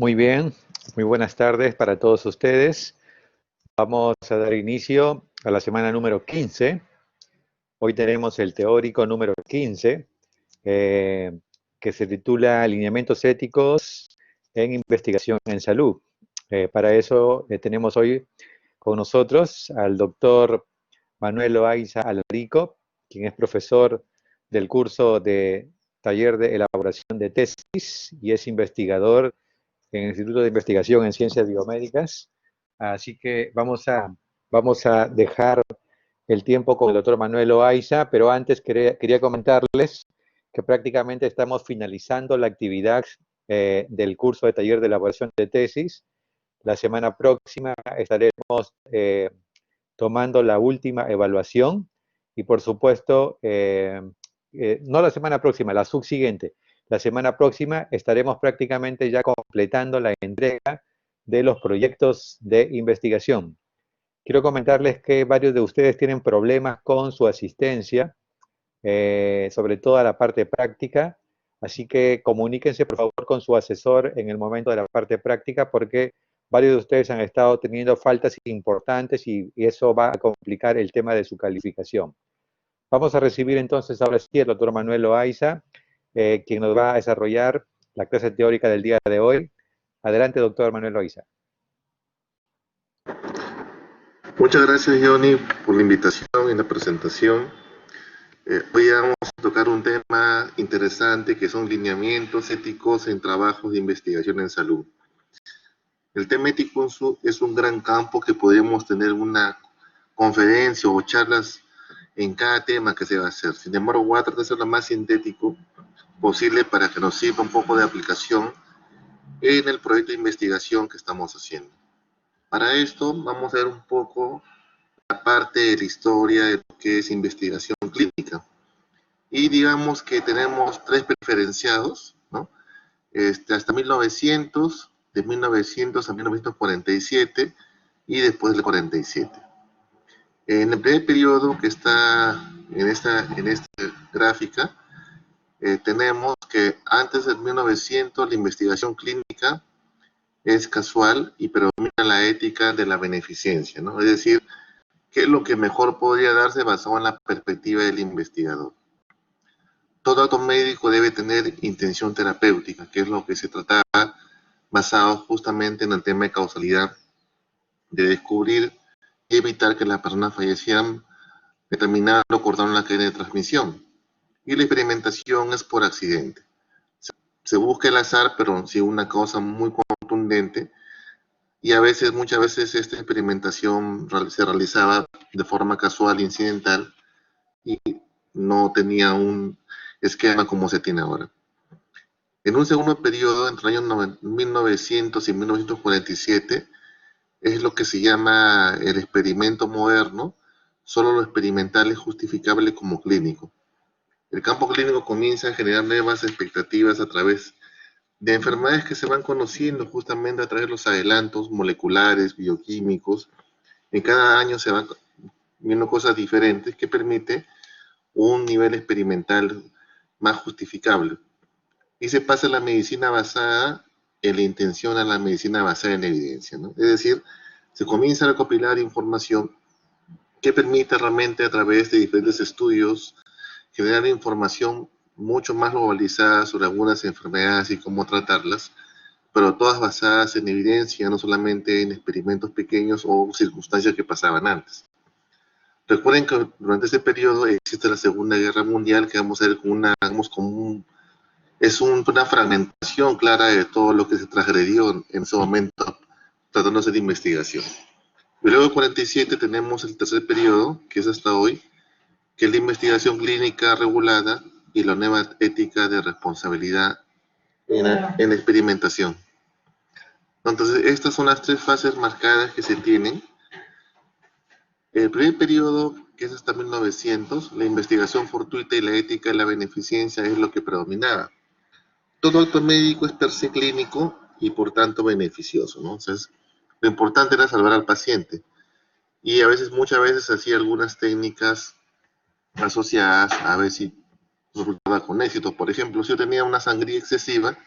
Muy bien, muy buenas tardes para todos ustedes. Vamos a dar inicio a la semana número 15. Hoy tenemos el teórico número 15, que se titula Alineamientos éticos en investigación en salud. Para eso tenemos hoy con nosotros al doctor Manuel Loaiza Alarico, quien es profesor del curso de taller de elaboración de tesis y es investigador en el Instituto de Investigación en Ciencias Biomédicas. Así que vamos a dejar el tiempo con el doctor Manuel Loaiza, pero antes quería comentarles que prácticamente estamos finalizando la actividad del curso de taller de elaboración de tesis. La semana próxima estaremos tomando la última evaluación y por supuesto, no la semana próxima, la subsiguiente. La semana próxima estaremos prácticamente ya completando la entrega de los proyectos de investigación. Quiero comentarles que varios de ustedes tienen problemas con su asistencia, sobre todo a la parte práctica, así que comuníquense por favor con su asesor en el momento de la parte práctica porque varios de ustedes han estado teniendo faltas importantes y eso va a complicar el tema de su calificación. Vamos a recibir entonces ahora sí al doctor Manuel Loaiza, quien nos va a desarrollar la clase teórica del día de hoy. Adelante, doctor Manuel Loaiza. Muchas gracias, Johnny, por la invitación y la presentación. Hoy vamos a tocar un tema interesante que son lineamientos éticos en trabajos de investigación en salud. El tema ético es un gran campo que podríamos tener una conferencia o charlas en cada tema que se va a hacer. Sin embargo, voy a tratar de ser lo más sintético posible para que nos sirva un poco de aplicación en el proyecto de investigación que estamos haciendo. Para esto vamos a ver un poco la parte de la historia de lo que es investigación clínica. Y digamos que tenemos tres preferenciados, ¿no? Hasta 1900, de 1900 a 1947 y después del 47. En el primer periodo que está en esta gráfica, tenemos que antes de 1900 la investigación clínica es casual y predomina la ética de la beneficencia, ¿no? Es decir, qué es lo que mejor podría darse basado en la perspectiva del investigador. Todo acto médico debe tener intención terapéutica, que es lo que se trataba basado justamente en el tema de causalidad, de descubrir y evitar que las personas fallecieran determinando o cortando la cadena de transmisión. Y la experimentación es por accidente. Se busca el azar, pero sin una causa muy contundente, y muchas veces esta experimentación se realizaba de forma casual, incidental, y no tenía un esquema como se tiene ahora. En un segundo periodo, entre los años 1900 y 1947, es lo que se llama el experimento moderno. Solo lo experimental es justificable como clínico. El campo clínico comienza a generar nuevas expectativas a través de enfermedades que se van conociendo justamente a través de los adelantos moleculares, bioquímicos. En cada año se van viendo cosas diferentes que permite un nivel experimental más justificable. Y se pasa a la medicina basada en la intención a la medicina basada en la evidencia, ¿no? Es decir, se comienza a recopilar información que permite realmente a través de diferentes estudios generar información mucho más globalizada sobre algunas enfermedades y cómo tratarlas, pero todas basadas en evidencia, no solamente en experimentos pequeños o circunstancias que pasaban antes. Recuerden que durante ese periodo existe la Segunda Guerra Mundial, que vamos a ver una fragmentación clara de todo lo que se transgredió en ese momento, tratándose de investigación. Y luego del 47 tenemos el tercer periodo, que es hasta hoy, que es la investigación clínica regulada y la nueva ética de responsabilidad en la experimentación. Entonces, estas son las tres fases marcadas que se tienen. El primer periodo, que es hasta 1900, la investigación fortuita y la ética de la beneficencia es lo que predominaba. Todo acto médico es per se clínico y por tanto beneficioso, ¿no? Entonces, lo importante era salvar al paciente. Y muchas veces hacía algunas técnicas asociadas a ver si resultaba con éxito. Por ejemplo, si yo tenía una sangría excesiva,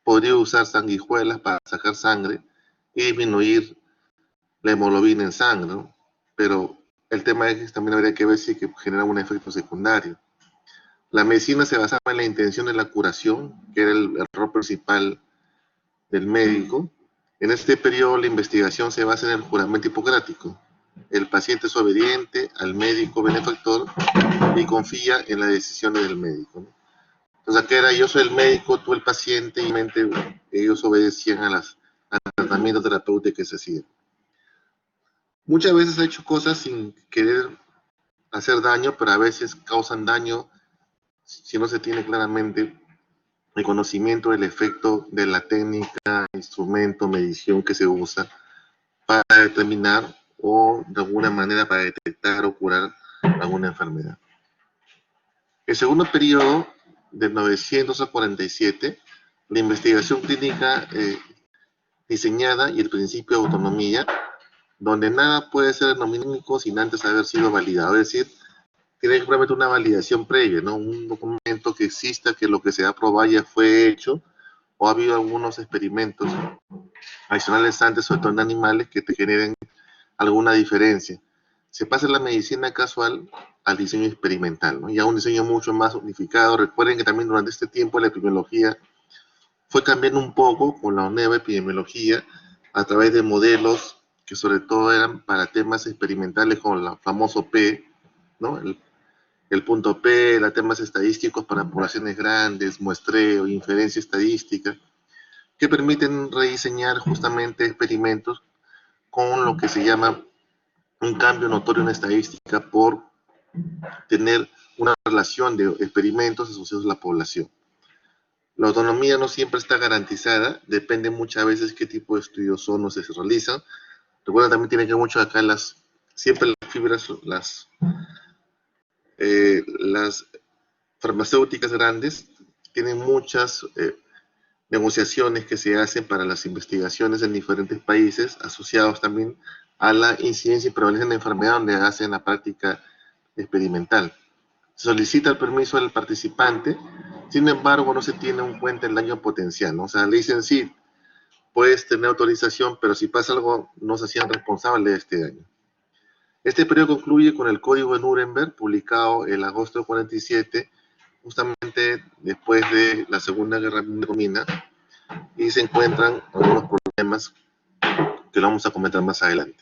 podría usar sanguijuelas para sacar sangre y disminuir la hemoglobina en sangre, ¿no? Pero el tema es que también habría que ver si que genera un efecto secundario. La medicina se basaba en la intención de la curación, que era el error principal del médico. En este periodo la investigación se basa en el juramento hipocrático. El paciente es obediente al médico benefactor y confía en las decisiones del médico, ¿no? Entonces acá era yo soy el médico, tú el paciente, y ellos obedecían al tratamiento terapéutico que se hacía. Muchas veces ha hecho cosas sin querer hacer daño, pero a veces causan daño si no se tiene claramente el conocimiento del efecto de la técnica, instrumento, medición que se usa para determinar o de alguna manera para detectar o curar alguna enfermedad. El segundo periodo, de 900 a 47, la investigación clínica diseñada y el principio de autonomía, donde nada puede ser etnomímico sin antes haber sido validado. Es decir, tiene que prometer una validación previa, ¿no? Un documento que exista, que lo que se ha probado ya fue hecho, o ha habido algunos experimentos adicionales antes, sobre todo en animales, que te generen alguna diferencia. Se pasa de la medicina casual al diseño experimental, ¿no? Ya un diseño mucho más unificado. Recuerden que también durante este tiempo la epidemiología fue cambiando un poco con la nueva epidemiología a través de modelos que sobre todo eran para temas experimentales como el famoso P, ¿no? El punto P, los temas estadísticos para poblaciones grandes, muestreo, inferencia estadística, que permiten rediseñar justamente experimentos con lo que se llama un cambio notorio en estadística por tener una relación de experimentos asociados a la población. La autonomía no siempre está garantizada, depende muchas veces qué tipo de estudios son o se realizan. Recuerda, también tiene que ver mucho acá siempre las fibras, las farmacéuticas grandes tienen muchas negociaciones que se hacen para las investigaciones en diferentes países, asociados también a la incidencia y prevalencia de la enfermedad donde hacen la práctica experimental. Se solicita el permiso del participante, sin embargo no se tiene en cuenta el daño potencial, ¿no? O sea, le dicen sí, puedes tener autorización, pero si pasa algo no se hacían responsables de este daño. Este periodo concluye con el Código de Nuremberg, publicado en agosto de 47, justamente después de la Segunda Guerra Mundial, y se encuentran algunos problemas que lo vamos a comentar más adelante.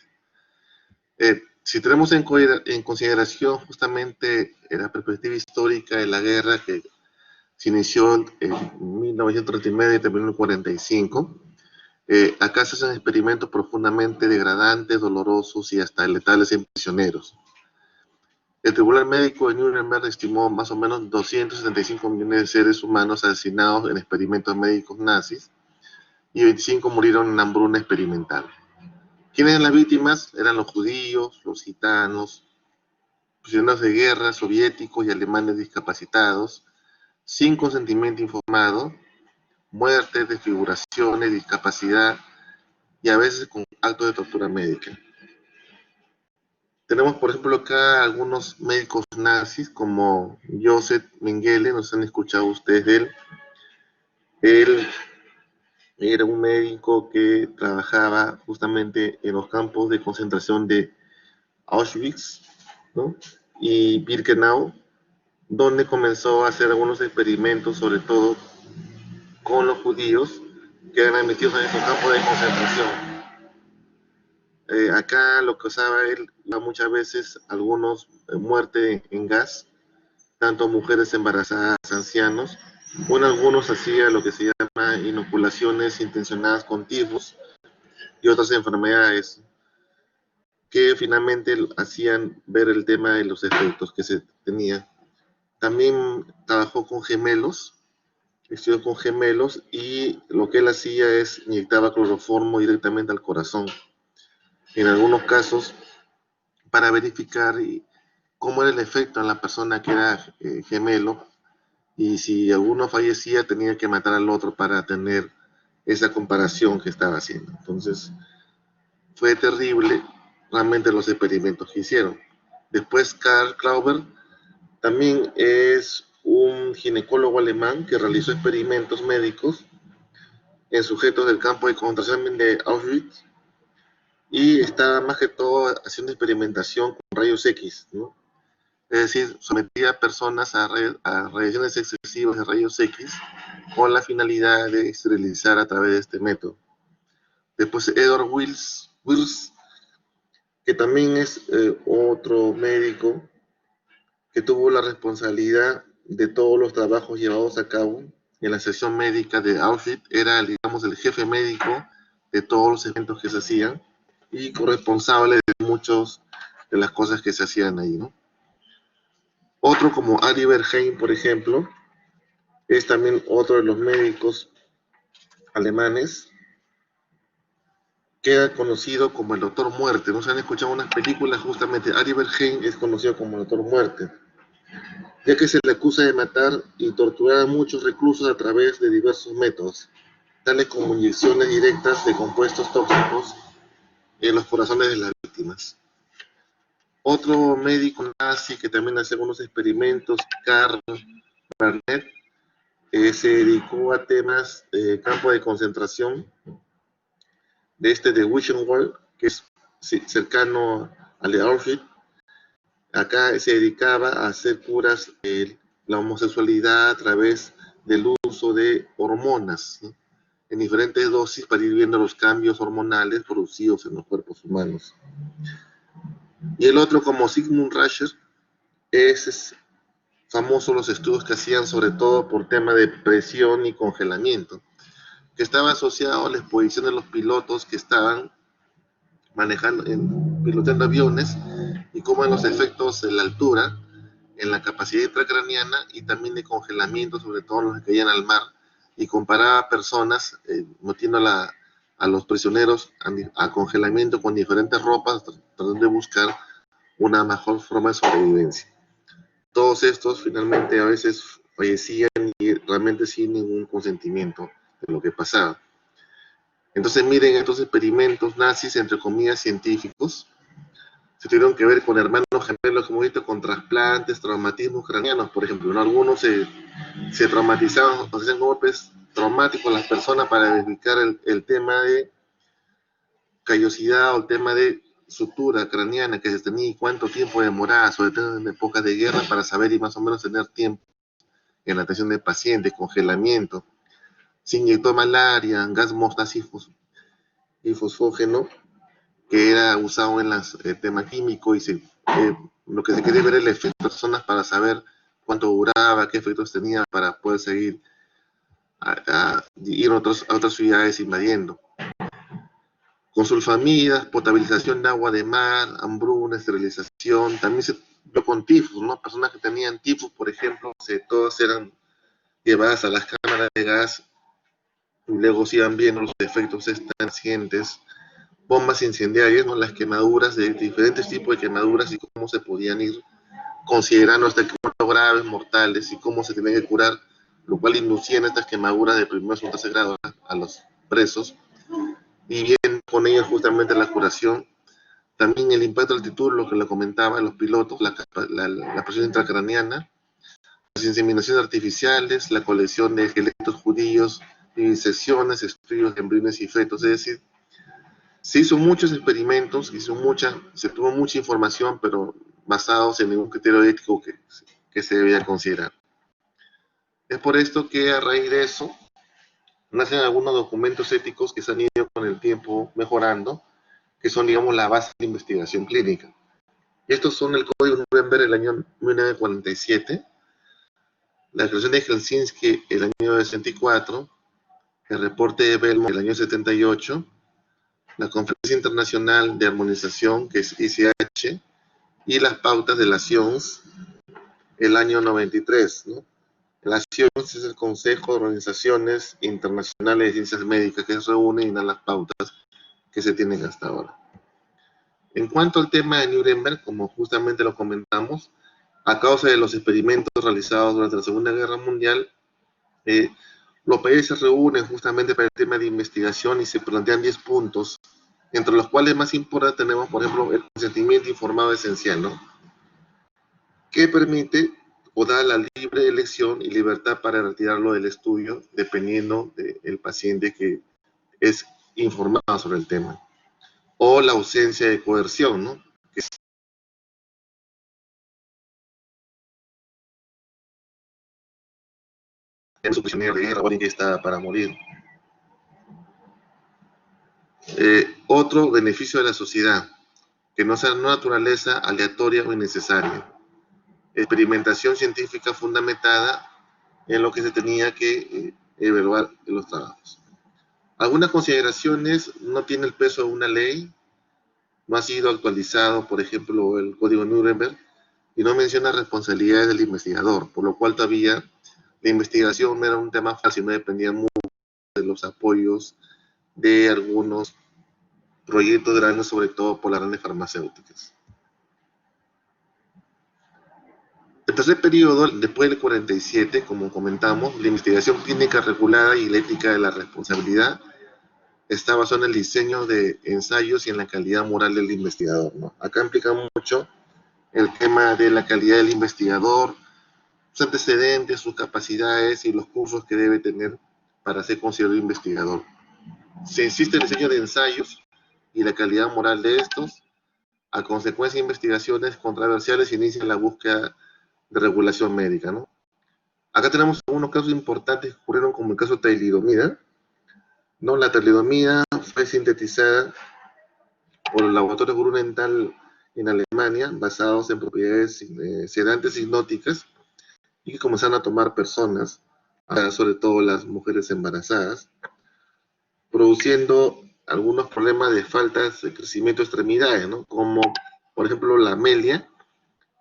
Si tenemos en consideración justamente la perspectiva histórica de la guerra que se inició en 1939 y terminó en 45, acá se hacen experimentos profundamente degradantes, dolorosos y hasta letales en prisioneros. El Tribunal Médico de Nuremberg estimó más o menos 275 millones de seres humanos asesinados en experimentos médicos nazis y 25 murieron en hambruna experimental. ¿Quiénes eran las víctimas? Eran los judíos, los gitanos, prisioneros de guerra soviéticos y alemanes discapacitados, sin consentimiento informado, muertes, desfiguraciones, discapacidad y a veces con actos de tortura médica. Tenemos, por ejemplo, acá algunos médicos nazis como Joseph Mengele, ¿nos han escuchado ustedes de él? Él era un médico que trabajaba justamente en los campos de concentración de Auschwitz, ¿no? Y Birkenau, donde comenzó a hacer algunos experimentos, sobre todo con los judíos que eran admitidos en esos campos de concentración. Acá lo que usaba él muchas veces algunos muerte en gas, tanto mujeres embarazadas, ancianos, o en algunos hacía lo que se llama inoculaciones intencionadas con tifus y otras enfermedades que finalmente hacían ver el tema de los efectos que se tenía. También trabajó con gemelos, estudió con gemelos y lo que él hacía es inyectaba cloroformo directamente al corazón. En algunos casos, para verificar cómo era el efecto en la persona que era gemelo, y si alguno fallecía tenía que matar al otro para tener esa comparación que estaba haciendo. Entonces, fue terrible realmente los experimentos que hicieron. Después, Karl Klauber también es un ginecólogo alemán que realizó experimentos médicos en sujetos del campo de concentración de Auschwitz y estaba más que todo haciendo experimentación con rayos X, ¿no? Es decir, sometía a personas a radiaciones excesivas de rayos X con la finalidad de esterilizar a través de este método. Después Edward Wills, que también es otro médico que tuvo la responsabilidad de todos los trabajos llevados a cabo en la sección médica de Auschwitz, era, digamos, el jefe médico de todos los eventos que se hacían y corresponsable de muchas de las cosas que se hacían ahí, ¿no? Otro como Ari Berheim, por ejemplo, es también otro de los médicos alemanes, queda conocido como el Doctor Muerte. ¿No se han escuchado unas películas? Justamente Ari Berheim es conocido como el Doctor Muerte, ya que se le acusa de matar y torturar a muchos reclusos a través de diversos métodos, tales como inyecciones directas de compuestos tóxicos en los corazones de las víctimas. Otro médico nazi que también hace algunos experimentos, Karl Barnett, se dedicó a temas de campo de concentración de Buchenwald, que es cercano al de Auschwitz. Acá se dedicaba a hacer curas de la homosexualidad a través del uso de hormonas, ¿no?, en diferentes dosis para ir viendo los cambios hormonales producidos en los cuerpos humanos. Y el otro, como Sigmund Rascher, es famoso los estudios que hacían sobre todo por tema de presión y congelamiento, que estaba asociado a la exposición de los pilotos que estaban pilotando aviones y cómo en los efectos de la altura, en la capacidad intracraniana y también de congelamiento, sobre todo los que caían al mar, y comparaba a personas metiendo a los prisioneros a congelamiento con diferentes ropas, tratando de buscar una mejor forma de sobrevivencia. Todos estos finalmente a veces fallecían y realmente sin ningún consentimiento de lo que pasaba. Entonces miren, estos experimentos nazis, entre comillas, científicos, se tuvieron que ver con hermanos gemelos, como visto, con trasplantes, traumatismos craneanos, por ejemplo, ¿no? Algunos se traumatizaban, o hacían golpes traumáticos a las personas para verificar el tema de callosidad o el tema de sutura craneana que se tenía y cuánto tiempo demoraba, sobre todo en épocas de guerra, para saber y más o menos tener tiempo en la atención del paciente, congelamiento. Se inyectó malaria, gas mostaza y fosfógeno, que era usado en el tema químico, y lo que se quería ver el efecto de personas para saber cuánto duraba, qué efectos tenía para poder seguir a ir a otras ciudades invadiendo. Con sulfamidas, potabilización de agua de mar, hambruna, esterilización, también se vio con tifus, ¿no? Personas que tenían tifus, por ejemplo, todas eran llevadas a las cámaras de gas y luego se iban viendo los efectos estancientes, bombas incendiarias, ¿no?, las quemaduras, de diferentes tipos de quemaduras y cómo se podían ir considerando hasta qué punto graves, mortales, y cómo se tenían que curar, lo cual inducían estas quemaduras de primer o tercer grado a los presos, y bien con ellos justamente la curación. También el impacto de altitud, lo que le comentaba, los pilotos, la presión intracraneana, las inseminaciones artificiales, la colección de esqueletos judíos, insesiones, estudios de embriones y fetos. Es decir, se hizo muchos experimentos, se tuvo mucha información, pero basados en ningún criterio ético que se debía considerar. Es por esto que a raíz de eso nacen algunos documentos éticos que se han ido con el tiempo mejorando, que son, digamos, la base de investigación clínica. Y estos son el Código Nuremberg del año 1947, la Declaración de Helsinki el año 64, el Reporte de Belmont del año 78, la Conferencia Internacional de Armonización, que es ICH, y las pautas de la CIONS el año 93, ¿no? La CIONS es el Consejo de Organizaciones Internacionales de Ciencias Médicas, que se reúne y da las pautas que se tienen hasta ahora. En cuanto al tema de Nuremberg, como justamente lo comentamos, a causa de los experimentos realizados durante la Segunda Guerra Mundial, los países se reúnen justamente para el tema de investigación y se plantean 10 puntos, entre los cuales más importantes tenemos, por ejemplo, el consentimiento informado esencial, ¿no?, que permite o da la libre elección y libertad para retirarlo del estudio, dependiendo del paciente que es informado sobre el tema. O la ausencia de coerción, ¿no? Que es un prisionero de guerra o alguien que está para morir. Otro beneficio de la sociedad, que no sea una naturaleza aleatoria o innecesaria. Experimentación científica fundamentada en lo que se tenía que evaluar en los trabajos. Algunas consideraciones: no tiene el peso de una ley, no ha sido actualizado, por ejemplo, el Código Nuremberg, y no menciona responsabilidades del investigador, por lo cual todavía la investigación no era un tema fácil, no dependía mucho de los apoyos de algunos proyectos grandes, sobre todo por las grandes farmacéuticas. El tercer periodo, después del 47, como comentamos, la investigación clínica regulada y la ética de la responsabilidad está basada en el diseño de ensayos y en la calidad moral del investigador, ¿no? Acá implica mucho el tema de la calidad del investigador, sus antecedentes, sus capacidades y los cursos que debe tener para ser considerado investigador. Se insiste en el diseño de ensayos y la calidad moral de estos. A consecuencia de investigaciones controversiales se inicia la búsqueda de regulación médica, ¿no? Acá tenemos algunos casos importantes que ocurrieron, como el caso de talidomida, ¿no? La talidomida fue sintetizada por el laboratorio Grunenthal en Alemania, basados en propiedades sedantes hipnóticas, y que comenzaron a tomar personas, sobre todo las mujeres embarazadas, produciendo algunos problemas de faltas de crecimiento de extremidades, ¿no? Como, por ejemplo, la amelia,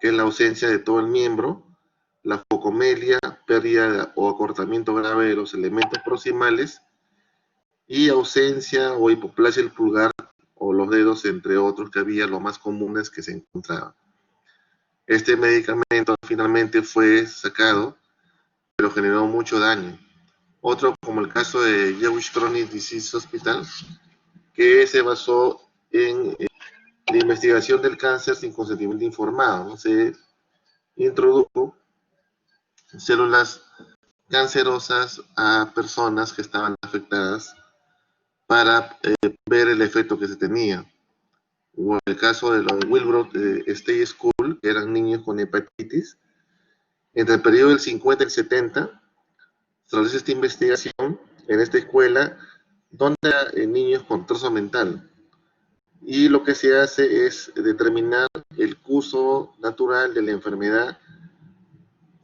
que es la ausencia de todo el miembro, la focomelia, pérdida o acortamiento grave de los elementos proximales, y ausencia o hipoplasia del pulgar o los dedos, entre otros, que había los más comunes que se encontraban. Este medicamento finalmente fue sacado, pero generó mucho daño. Otro, como el caso de Jewish Chronic Disease Hospital, que se basó en la investigación del cáncer sin consentimiento informado, ¿no? Se introdujo células cancerosas a personas que estaban afectadas para ver el efecto que se tenía. O el caso de los Wilbroth State School, que eran niños con hepatitis. Entre el periodo del 50 y el 70, se realiza esta investigación en esta escuela donde hay niños con retraso mental. Y lo que se hace es determinar el curso natural de la enfermedad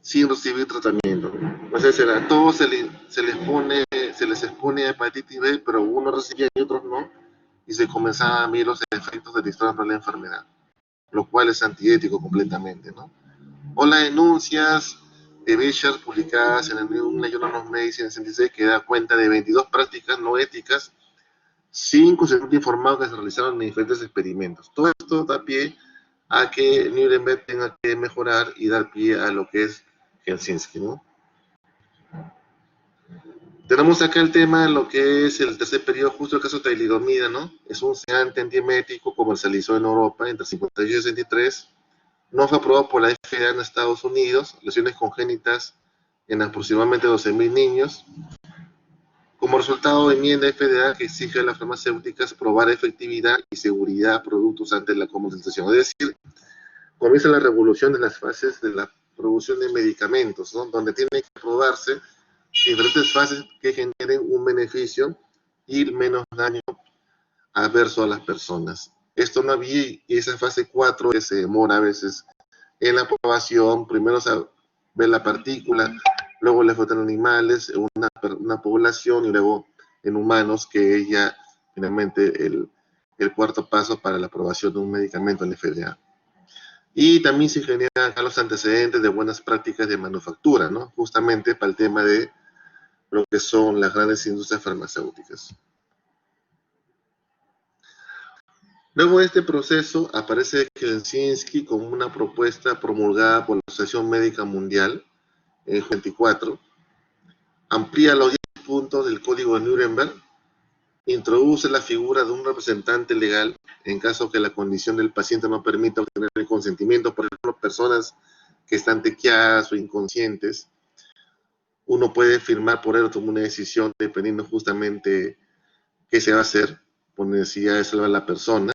sin recibir tratamiento. O sea, a todos se les expone a hepatitis B, pero unos recibían y otros no, y se comenzaban a ver los efectos de la la enfermedad, lo cual es antiético completamente, ¿no? O las denuncias de Bishop publicadas en el New England Journal of Medicine en el 66, que da cuenta de 22 prácticas no éticas, 5 según informados que se realizaron en diferentes experimentos. Todo esto da pie a que Nuremberg tenga que mejorar y dar pie a lo que es Helsinki, ¿no? Tenemos acá el tema de lo que es el tercer periodo, justo el caso de talidomida, ¿no? Es un sedante antiemético comercializado en Europa entre 58 y 63. No fue aprobado por la FDA en Estados Unidos. Lesiones congénitas en aproximadamente 12.000 niños. Como resultado de enmienda FDA que exige a las farmacéuticas probar efectividad y seguridad de productos antes de la comercialización. Es decir, comienza la revolución de las fases de la producción de medicamentos, ¿no? Donde tienen que probarse diferentes fases que generen un beneficio y menos daño adverso a las personas. Esto no había, y esa fase 4 que se demora a veces en la aprobación. Primero se ve la partícula, luego le faltan animales, una población, y luego en humanos, que es ya finalmente el cuarto paso para la aprobación de un medicamento en la FDA. Y también se generan acá los antecedentes de buenas prácticas de manufactura, ¿no? Justamente para el tema de lo que son las grandes industrias farmacéuticas. Luego de este proceso aparece Helsinki como una propuesta promulgada por la Asociación Médica Mundial en 24, amplía los 10 puntos del Código de Nuremberg, introduce la figura de un representante legal en caso que la condición del paciente no permita obtener el consentimiento. Por ejemplo, personas que están tequeadas o inconscientes, uno puede firmar por ello, tomar una decisión dependiendo justamente qué se va a hacer por necesidad de salvar a la persona.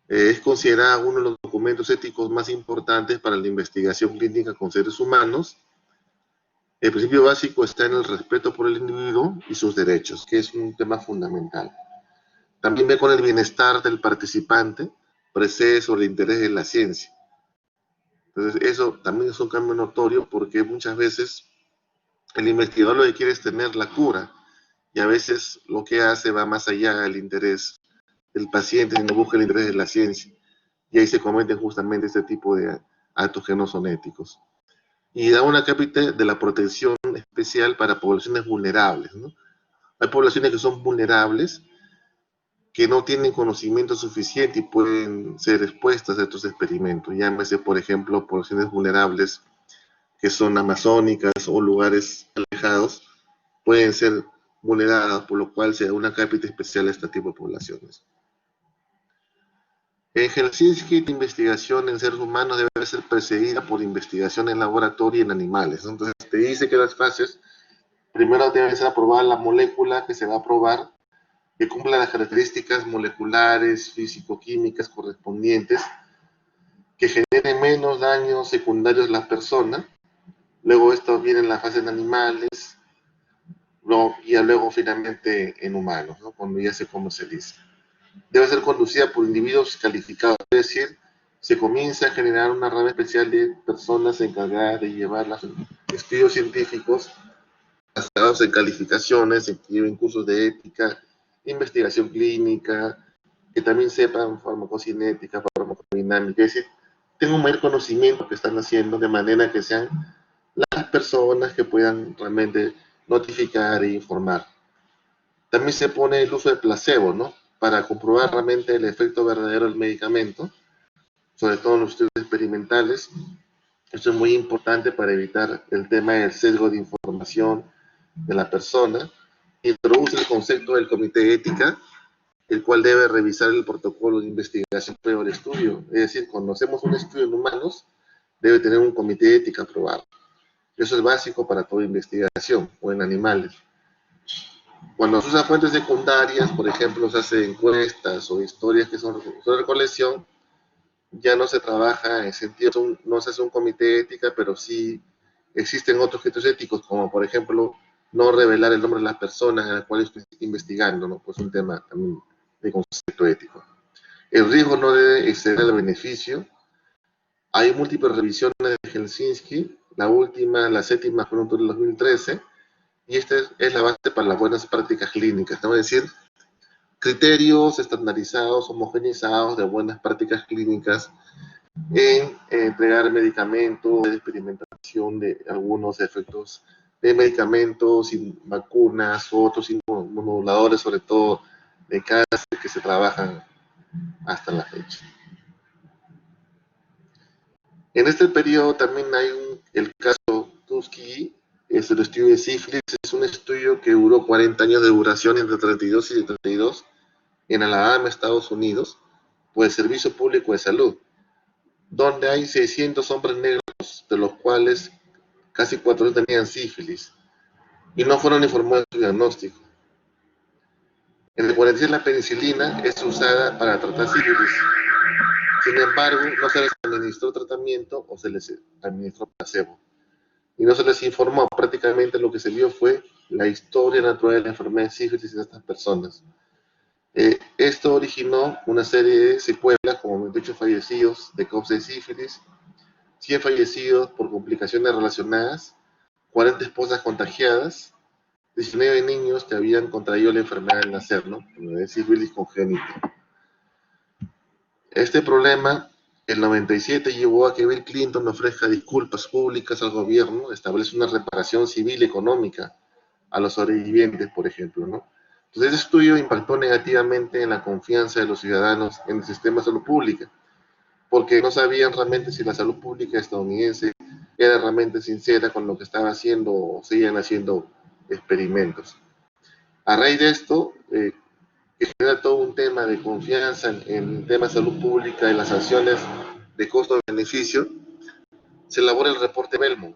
Es considerado uno de los documentos éticos más importantes para la investigación clínica con seres humanos. El principio básico está en el respeto por el individuo y sus derechos, que es un tema fundamental. También ve con el bienestar del participante, precede sobre el interés de la ciencia. Entonces, eso también es un cambio notorio porque muchas veces el investigador lo que quiere es tener la cura y a veces lo que hace va más allá del interés del paciente y no busca el interés de la ciencia. Y ahí se cometen justamente este tipo de actos que no son éticos. Y da una cápita de la protección especial para poblaciones vulnerables, ¿no? Hay poblaciones que son vulnerables, que no tienen conocimiento suficiente y pueden ser expuestas a estos experimentos. Llámese, por ejemplo, poblaciones vulnerables que son amazónicas o lugares alejados, pueden ser vulneradas, por lo cual se da una cápita especial a este tipo de poblaciones. En Helsinki, la investigación en seres humanos debe ser precedida por investigación en laboratorio y en animales, ¿no? Entonces, te dice que las fases, primero debe ser aprobada la molécula que se va a probar, que cumpla las características moleculares, físico-químicas correspondientes, que genere menos daños secundarios a la persona. Luego esto viene en la fase en animales, y luego finalmente en humanos, ¿no? Cuando ya se comercializa. Debe ser conducida por individuos calificados, es decir, se comienza a generar una rama especial de personas encargadas de llevar los estudios científicos basados en calificaciones, que lleven cursos de ética, investigación clínica, que también sepan farmacocinética, farmacodinámica, es decir, tengan un mayor conocimiento que están haciendo de manera que sean las personas que puedan realmente notificar e informar. También se pone el uso de placebo, ¿no? Para comprobar realmente el efecto verdadero del medicamento, sobre todo en los estudios experimentales. Esto es muy importante para evitar el tema del sesgo de información de la persona. Introduce el concepto del comité de ética, el cual debe revisar el protocolo de investigación previo al estudio. Es decir, cuando hacemos un estudio en humanos, debe tener un comité de ética aprobado. Eso es básico para toda investigación, o en animales. Cuando se usa fuentes secundarias, por ejemplo, se hacen encuestas o historias que son de recolección, ya no se trabaja en sentido, no se hace un comité de ética, pero sí existen otros criterios éticos, como por ejemplo, no revelar el nombre de las personas en las cuales estoy investigando, ¿no? Pues un tema también de concepto ético. El riesgo no debe exceder el beneficio. Hay múltiples revisiones de Helsinki, la última, la séptima fue en octubre del 2013, y esta es la base para las buenas prácticas clínicas, ¿no? Es decir, criterios estandarizados, homogenizados de buenas prácticas clínicas en entregar medicamentos, de experimentación de algunos efectos de medicamentos y vacunas, otros inmunomoduladores, sobre todo de cáncer, que se trabajan hasta la fecha. En este periodo también hay el caso Tuskegee, es el estudio de sífilis, es un estudio que duró 40 años de duración entre 32 y 32 en Alabama, Estados Unidos, por el Servicio Público de Salud, donde hay 600 hombres negros, de los cuales casi 400 tenían sífilis, y no fueron informados de su diagnóstico. En el 46 la penicilina es usada para tratar sífilis. Sin embargo, no se les administró tratamiento o se les administró placebo. Y no se les informó. Prácticamente lo que se vio fue la historia natural de la enfermedad de sífilis en estas personas. Esto originó una serie de secuelas, como 28 fallecidos de causa de sífilis, 100 fallecidos por complicaciones relacionadas, 40 esposas contagiadas, 19 niños que habían contraído la enfermedad al nacer, ¿no? De sífilis congénita. Este problema, el 97, llevó a que Bill Clinton ofrezca disculpas públicas al gobierno, establece una reparación civil económica a los sobrevivientes, por ejemplo, ¿no? Entonces, este estudio impactó negativamente en la confianza de los ciudadanos en el sistema de salud pública, porque no sabían realmente si la salud pública estadounidense era realmente sincera con lo que estaba haciendo o seguían haciendo experimentos. A raíz de esto, que genera todo un tema de confianza en el tema de salud pública y las acciones de costo-beneficio, se elabora el reporte Belmont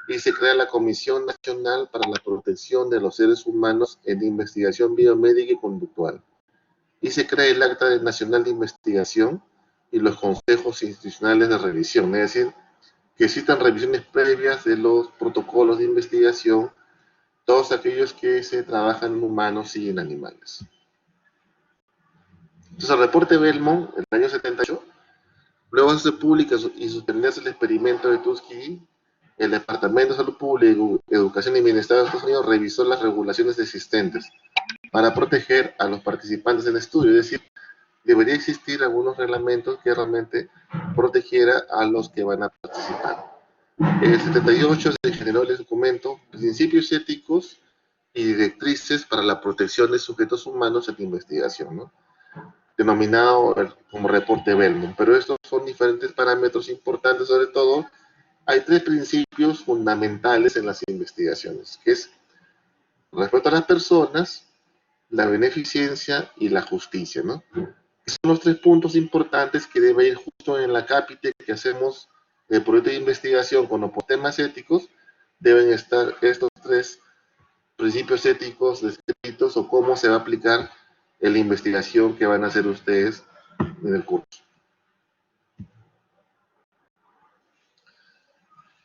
y se crea la Comisión Nacional para la Protección de los Seres Humanos en Investigación Biomédica y Conductual. Y se crea el Acta Nacional de Investigación y los consejos institucionales de revisión, es decir, que existan revisiones previas de los protocolos de investigación, todos aquellos que se trabajan en humanos y en animales. Entonces, el reporte Belmont, en el año 78, luego se publica y suspenderse el experimento de Tuskegee, el Departamento de Salud Pública, Educación y Bienestar de Estados Unidos revisó las regulaciones existentes para proteger a los participantes en el estudio, es decir, debería existir algunos reglamentos que realmente protegiera a los que van a participar. En el 78 se generó el documento Principios Éticos y Directrices para la Protección de Sujetos Humanos en la Investigación, ¿no? Denominado como reporte Belmont, pero estos son diferentes parámetros importantes. Sobre todo, hay tres principios fundamentales en las investigaciones, que es respeto a las personas, la beneficencia y la justicia, ¿no? Son los tres puntos importantes que debe ir justo en la cápita que hacemos del proyecto de investigación con los temas éticos. Deben estar estos tres principios éticos descritos o cómo se va a aplicar en la investigación que van a hacer ustedes en el curso.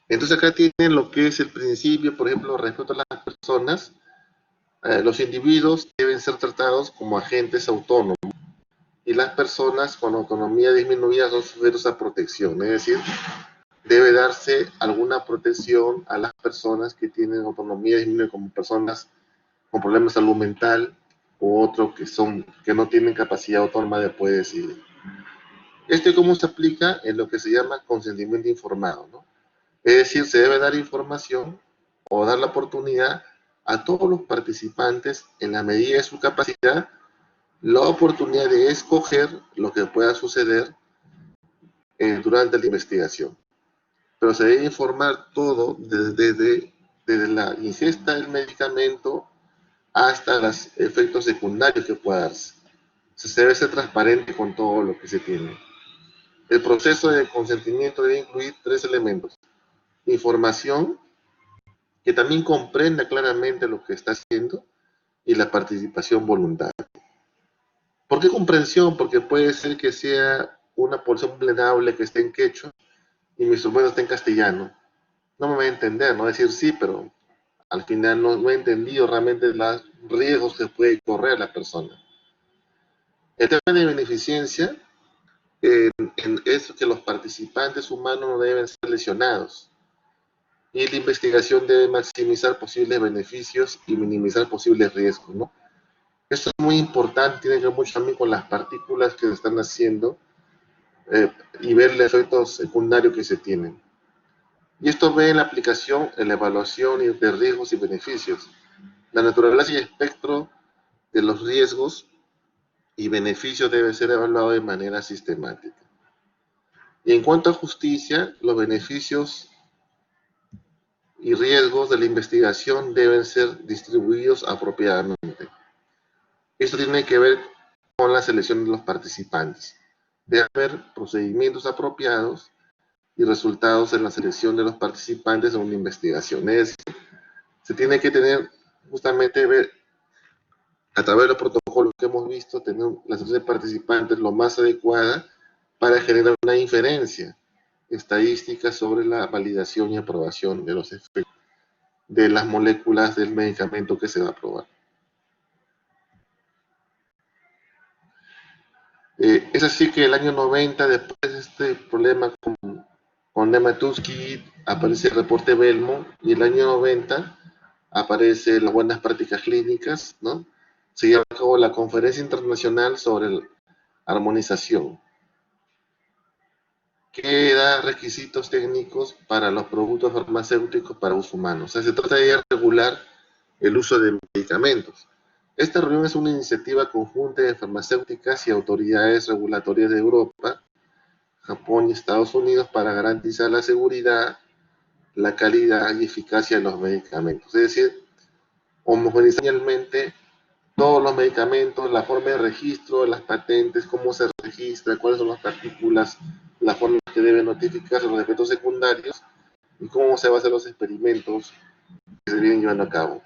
Entonces acá tienen lo que es el principio, por ejemplo, respecto a las personas. Los individuos deben ser tratados como agentes autónomos y las personas con autonomía disminuida son sujetos a protección, es decir, debe darse alguna protección a las personas que tienen autonomía disminuida, como personas con problemas de salud mental u otros que no tienen capacidad autónoma de poder decidir. ¿Cómo se aplica? En lo que se llama consentimiento informado, ¿no? Es decir, se debe dar información o dar la oportunidad a todos los participantes en la medida de su capacidad, la oportunidad de escoger lo que pueda suceder durante la investigación. Pero se debe informar todo desde la ingesta del medicamento hasta los efectos secundarios que pueda darse. Se debe ser transparente con todo lo que se tiene. El proceso de consentimiento debe incluir tres elementos: información, que también comprenda claramente lo que está haciendo, y la participación voluntaria. ¿Por qué comprensión? Porque puede ser que sea una porción vulnerable que esté en quechua y mi instrumento está en castellano. No me voy a entender, no decir sí, pero al final no he entendido realmente los riesgos que puede correr la persona. El tema de beneficencia es que los participantes humanos no deben ser lesionados y la investigación debe maximizar posibles beneficios y minimizar posibles riesgos, ¿no? Esto es muy importante, tiene que ver mucho también con las partículas que se están haciendo y ver el efecto secundario que se tienen. Y esto ve en la aplicación, en la evaluación de riesgos y beneficios. La naturaleza y espectro de los riesgos y beneficios debe ser evaluado de manera sistemática. Y en cuanto a justicia, los beneficios y riesgos de la investigación deben ser distribuidos apropiadamente. Esto tiene que ver con la selección de los participantes. Debe haber procedimientos apropiados y resultados en la selección de los participantes en una investigación. Es decir, se tiene que tener justamente ver a través de los protocolos que hemos visto, tener la selección de participantes lo más adecuada para generar una inferencia estadística sobre la validación y aprobación de los efectos de las moléculas del medicamento que se va a aprobar. Es así que el año 90, después de este problema con Tuskegee, aparece el reporte Belmont, y el año 90 aparece las buenas prácticas clínicas, ¿no? Se lleva a cabo la Conferencia Internacional sobre la Armonización, que da requisitos técnicos para los productos farmacéuticos para uso humano. O sea, se trata de regular el uso de medicamentos. Esta reunión es una iniciativa conjunta de farmacéuticas y autoridades regulatorias de Europa, Japón y Estados Unidos para garantizar la seguridad, la calidad y eficacia de los medicamentos. Es decir, homogeneizar todos los medicamentos, la forma de registro, las patentes, cómo se registra, cuáles son las partículas la forma en que deben notificarse los efectos secundarios y cómo se van a hacer los experimentos que se vienen llevando a cabo.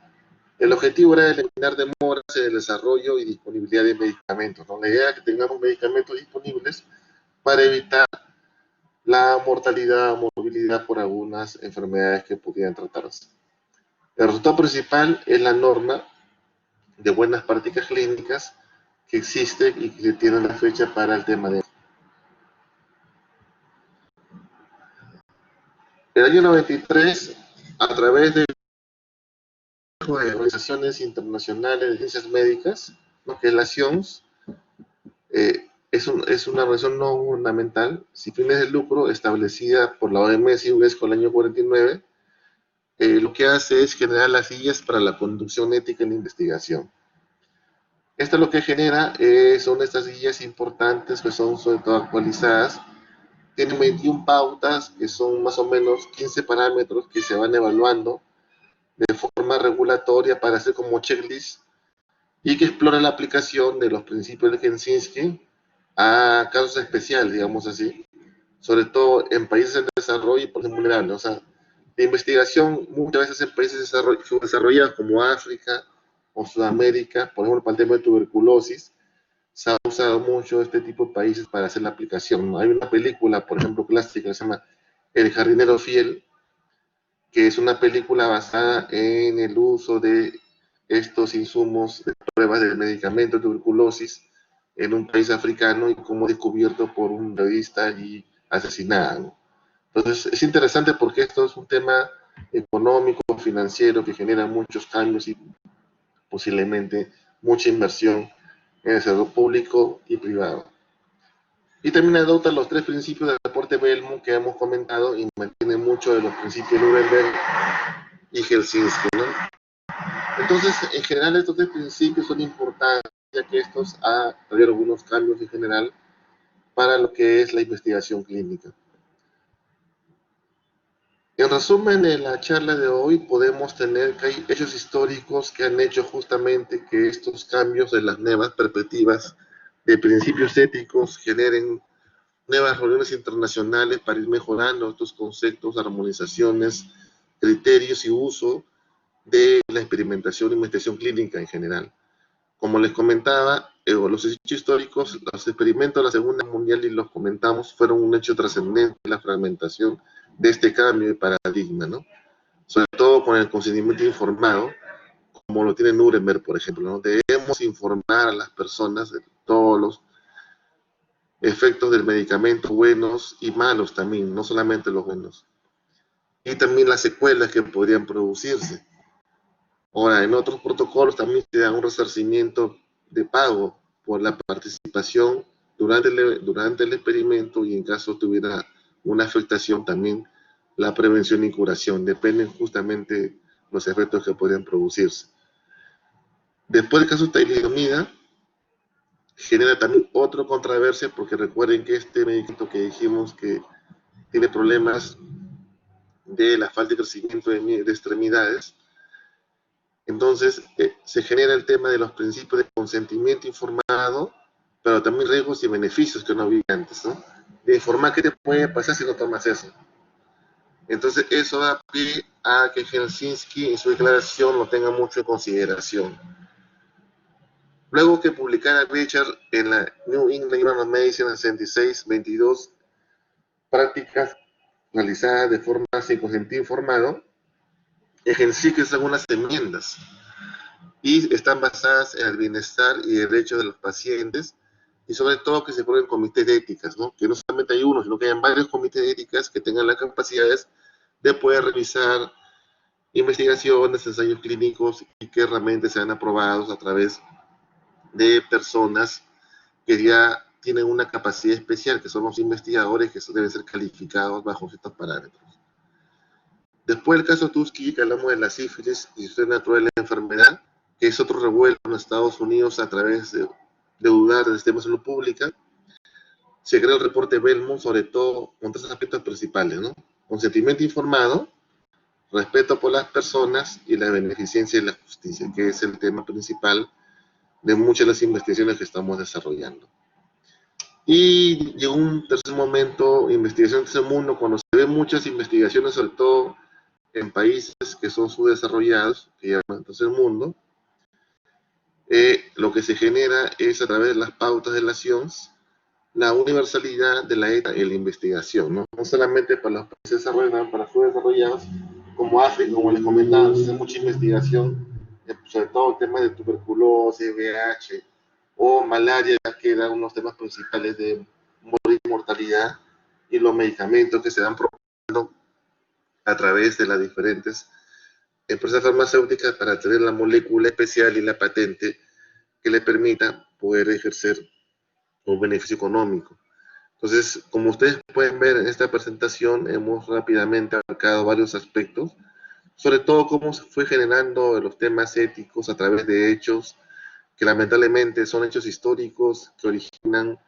El objetivo era eliminar demoras en el desarrollo y disponibilidad de medicamentos, ¿no? La idea es que tengamos medicamentos disponibles para evitar la mortalidad o morbilidad por algunas enfermedades que pudieran tratarse. El resultado principal es la norma de buenas prácticas clínicas que existe y que tiene la fecha para el tema de... El año 93, a través de organizaciones internacionales de ciencias médicas, ¿no?, que es la SIOMS, es una organización no gubernamental, sin fines de lucro, establecida por la OMS y UNESCO en el año 49, lo que hace es generar las guías para la conducción ética en la investigación. Esto lo que genera son estas guías importantes que son sobre todo actualizadas. Tienen 21 pautas que son más o menos 15 parámetros que se van evaluando de forma regulatoria para hacer como checklist y que explora la aplicación de los principios de Helsinki a casos especiales, digamos así, sobre todo en países en desarrollo y por ejemplo vulnerables. O sea, la investigación muchas veces en países subdesarrollados como África o Sudamérica, por ejemplo, para el tema de tuberculosis, se ha usado mucho este tipo de países para hacer la aplicación, ¿no? Hay una película, por ejemplo, clásica que se llama El jardinero fiel, que es una película basada en el uso de estos insumos de pruebas del medicamento de tuberculosis en un país africano y cómo descubierto por un periodista y asesinado, ¿no? Entonces es interesante porque esto es un tema económico, financiero, que genera muchos cambios y posiblemente mucha inversión en el sector público y privado. Y también adopta los 3 principios del reporte Belmont que hemos comentado y mantiene mucho de los principios de Nuremberg y Helsinki, ¿no? Entonces, en general, estos 3 principios son importantes, ya que estos ha habido algunos cambios en general para lo que es la investigación clínica. En resumen, en la charla de hoy podemos tener que hay hechos históricos que han hecho justamente que estos cambios de las nuevas perspectivas de principios éticos generen nuevas reuniones internacionales para ir mejorando estos conceptos, armonizaciones, criterios y uso de la experimentación e investigación clínica en general. Como les comentaba, los hechos históricos, los experimentos de la Segunda Guerra Mundial, y los comentamos, fueron un hecho trascendente en la fragmentación de este cambio de paradigma, ¿no? Sobre todo con el consentimiento informado, como lo tiene Nuremberg, por ejemplo, ¿no? Debemos informar a las personas de todos los efectos del medicamento, buenos y malos también, no solamente los buenos. Y también las secuelas que podrían producirse. Ahora, en otros protocolos también se da un resarcimiento de pago por la participación durante el experimento y en caso tuviera una afectación también la prevención y curación. Dependen justamente los efectos que podrían producirse. Después del caso de talidomida, genera también otra controversia porque recuerden que este medicamento que dijimos que tiene problemas de la falta de crecimiento de extremidades. Entonces, se genera el tema de los principios de consentimiento informado, pero también riesgos y beneficios que no había antes, ¿no? De informar qué te puede pasar si no tomas eso. Entonces, eso da pie a que Helsinki en su declaración lo tenga mucho en consideración. Luego que publicara Richard en la New England Journal of Medicine en 66-22 prácticas realizadas de forma sin consentimiento informado, Helsinki hizo algunas enmiendas y están basadas en el bienestar y derechos de los pacientes y sobre todo que se formen comités de éticas, ¿no? Que no solamente hay uno, sino que hayan varios comités de éticas que tengan las capacidades de poder revisar investigaciones, ensayos clínicos y que realmente sean aprobados a través de personas que ya tienen una capacidad especial, que son los investigadores que deben ser calificados bajo ciertos parámetros. Después del caso Tuskegee, que hablamos de la sífilis y historia natural de la enfermedad, que es otro revuelo en Estados Unidos a través de dudar del sistema de salud pública, se crea el reporte Belmont, sobre todo con 3 aspectos principales, ¿no? Consentimiento informado, respeto por las personas y la beneficencia y la justicia, que es el tema principal de muchas de las investigaciones que estamos desarrollando. Y llegó un tercer momento, investigación en tercer mundo, cuando se ven muchas investigaciones, sobre todo en países que son subdesarrollados, que llaman tercer mundo, lo que se genera es a través de las pautas de las CIONS la universalidad de la ética y la investigación, ¿no? No solamente para los países desarrollados, para los subdesarrollados, como África, como les comentaba, se hace mucha investigación, sobre todo el tema de tuberculosis, VIH o malaria, que eran unos temas principales de mortalidad, y los medicamentos que se dan probando a través de las diferentes empresas farmacéuticas para tener la molécula especial y la patente que le permita poder ejercer un beneficio económico. Entonces, como ustedes pueden ver en esta presentación, hemos rápidamente abarcado varios aspectos, sobre todo cómo se fue generando los temas éticos a través de hechos que lamentablemente son hechos históricos que originan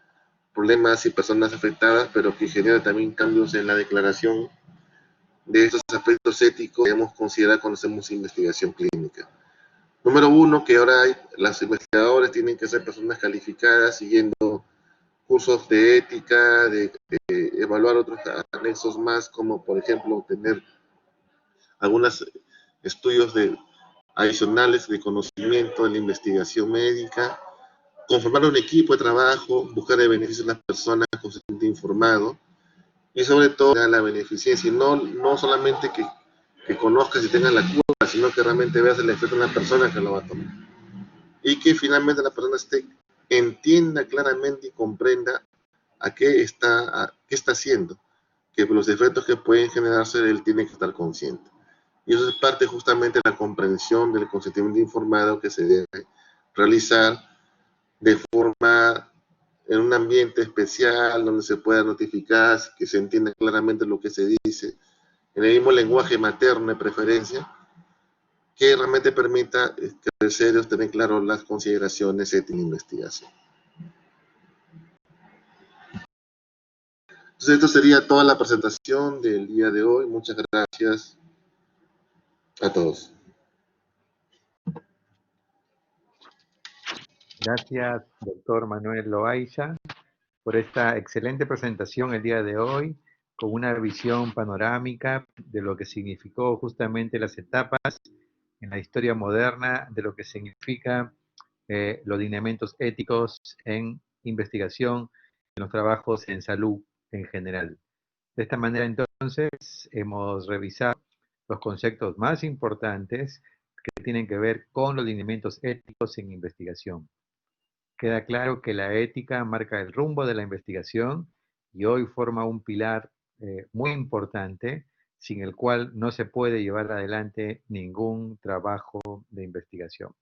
problemas y personas afectadas, pero que generan también cambios en la declaración de estos aspectos éticos que debemos considerar cuando hacemos investigación clínica. Número uno, que ahora los investigadores tienen que ser personas calificadas siguiendo cursos de ética, de evaluar otros anexos más, como por ejemplo tener algunos estudios adicionales de conocimiento en la investigación médica, conformar un equipo de trabajo, buscar el beneficio de las personas, consciente informado, y sobre todo la beneficencia, y no solamente que conozcas y tengas la cura, sino que realmente veas el efecto de una persona que lo va a tomar. Y que finalmente la persona entienda claramente y comprenda qué está haciendo, que los efectos que pueden generarse él tiene que estar consciente. Y eso es parte justamente de la comprensión del consentimiento informado que se debe realizar de forma en un ambiente especial donde se pueda notificar, que se entienda claramente lo que se dice, en el mismo lenguaje materno de preferencia, que realmente permita crecer y tener claro las consideraciones éticas de investigación. Entonces, esto sería toda la presentación del día de hoy. Muchas gracias a todos. Gracias, doctor Manuel Loaiza, por esta excelente presentación el día de hoy, con una visión panorámica de lo que significó justamente las etapas en la historia moderna, de lo que significa los lineamientos éticos en investigación, en los trabajos en salud en general. De esta manera, entonces, hemos revisado los conceptos más importantes que tienen que ver con los lineamientos éticos en investigación. Queda claro que la ética marca el rumbo de la investigación y hoy forma un pilar muy importante sin el cual no se puede llevar adelante ningún trabajo de investigación.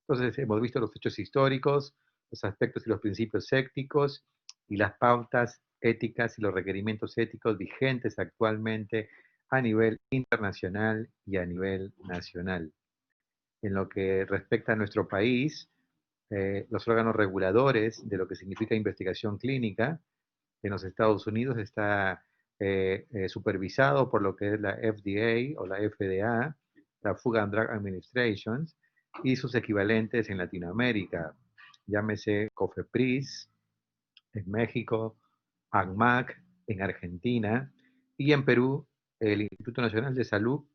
Entonces, hemos visto los hechos históricos, los aspectos y los principios éticos y las pautas éticas y los requerimientos éticos vigentes actualmente a nivel internacional y a nivel nacional. En lo que respecta a nuestro país, los órganos reguladores de lo que significa investigación clínica en los Estados Unidos está supervisado por lo que es la FDA o la FDA, la Food and Drug Administration, y sus equivalentes en Latinoamérica, llámese COFEPRIS en México, ANMAC en Argentina, y en Perú el Instituto Nacional de Salud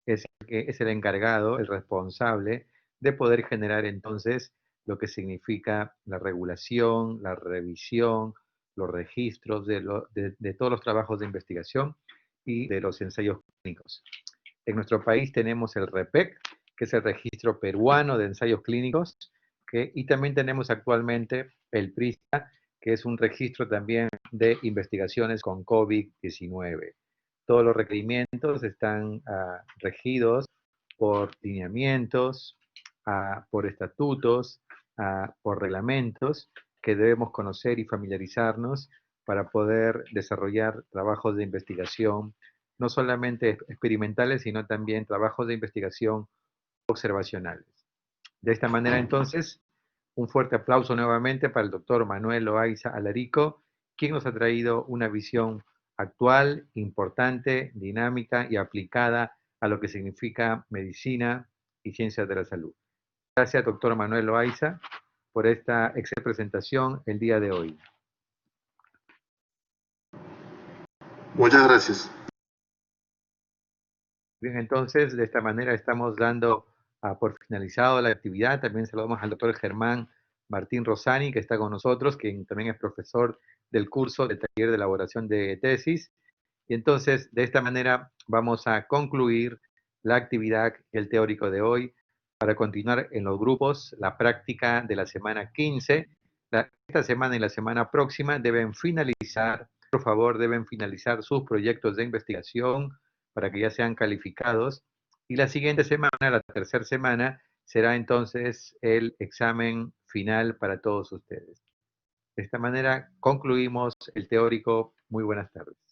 es el encargado, el responsable de poder generar entonces lo que significa la regulación, la revisión, los registros de todos los trabajos de investigación y de los ensayos clínicos. En nuestro país tenemos el REPEC, que es el Registro Peruano de Ensayos Clínicos, y también tenemos actualmente el PRISA, que es un registro también de investigaciones con COVID-19. Todos los requerimientos están regidos por lineamientos, por estatutos, por reglamentos que debemos conocer y familiarizarnos para poder desarrollar trabajos de investigación, no solamente experimentales, sino también trabajos de investigación observacionales. De esta manera, entonces, un fuerte aplauso nuevamente para el doctor Manuel Loaiza Alarico, quien nos ha traído una visión actual, importante, dinámica y aplicada a lo que significa medicina y ciencias de la salud. Gracias, doctor Manuel Loaiza, por esta excelente presentación el día de hoy. Muchas gracias. Bien, entonces, de esta manera estamos dando por finalizado la actividad. También saludamos al doctor Germán Martín Rosani, que está con nosotros, quien también es profesor del curso de taller de elaboración de tesis. Y entonces, de esta manera, vamos a concluir la actividad, el teórico de hoy, para continuar en los grupos, la práctica de la semana 15. Esta semana y la semana próxima deben finalizar, por favor, deben finalizar sus proyectos de investigación para que ya sean calificados. Y la siguiente semana, la tercera semana, será entonces el examen final para todos ustedes. De esta manera concluimos el teórico. Muy buenas tardes.